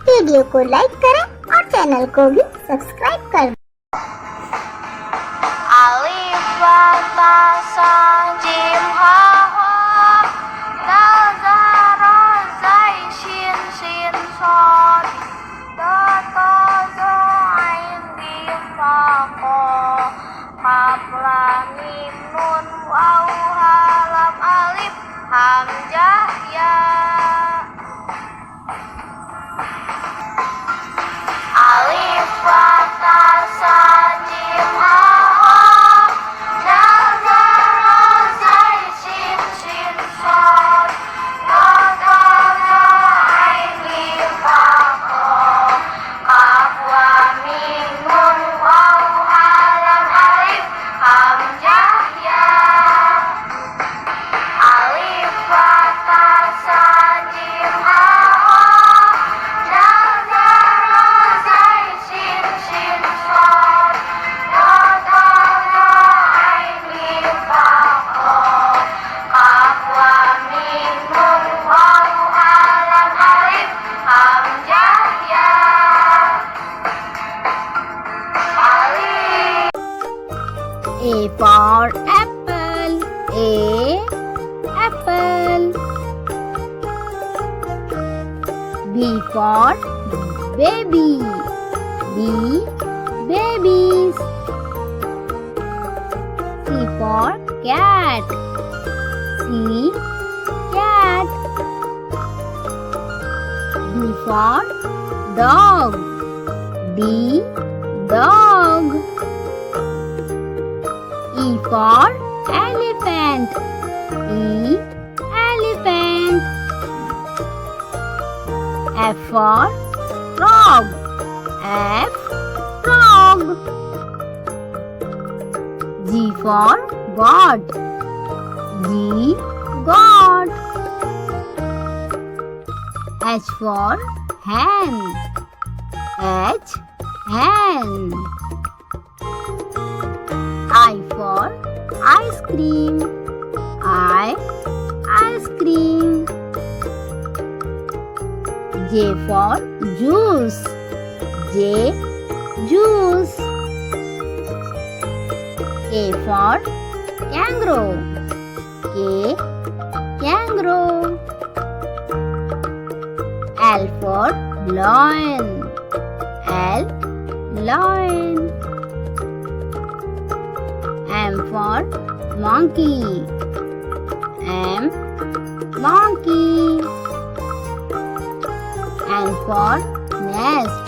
Video को like करें और चैनल को भी सब्सक्राइब कर दें। Alif Baa Jim Ha Ho Dal Za Ra Zai Shin Shin Son Da Ta Za Ain Mim Fa Ko Kaf Lam Mim Nun Waw Ha Lam Alif Hamzah Ya. Alif Baa Jim Ha Ho Dal Za Ra Zai Shin Shin Son Da Ta Za Ain Mim Fa Ko Kaf Lam Mim Nun Waw Ha Lam Alif Hamzah Ya. Alif Baa Jim Ha Ho Dal Za Ra Zai Shin Shin Son Da Ta Za Ain Mim Fa Ko Kaf Lam Mim Nun Waw Ha Lam Alif Hamzah Ya. Alif. A for apple. A apple. B for baby. B babies. C for cat. C cat. D for dog. D dog. E for elephant. E elephant. F for frog. F frog. G for God. G God. H for hen. H hen. I for ice cream. I ice cream. J for juice. J juice. K for kangaroo. K kangaroo. L for lion. L lion. M for monkey. M monkey. N for nest.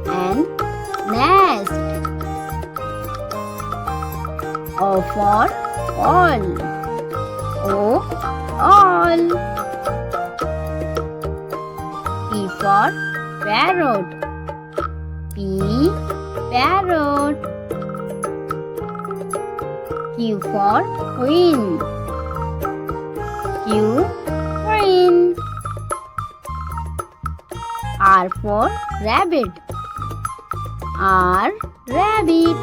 N nest. O for all. O all. P for parrot. P parrot. Q for queen. Q queen. R for rabbit. R rabbit.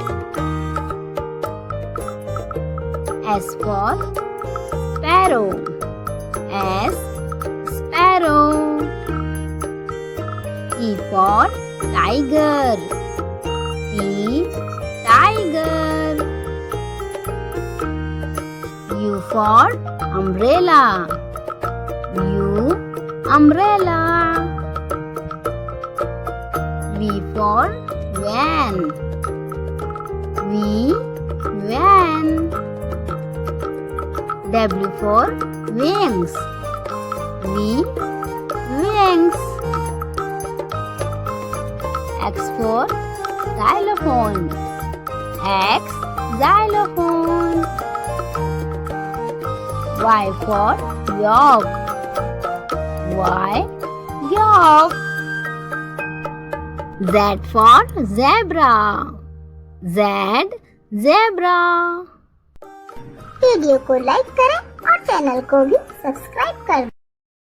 S for sparrow. S sparrow. T for tiger. T tiger. U for umbrella. U umbrella. V for van. V van. W for wings. V wings. X for xylophone. X xylophone. Y for york. Y york. Z for zebra. Z zebra. Video को like करें और channel को भी subscribe कर दें।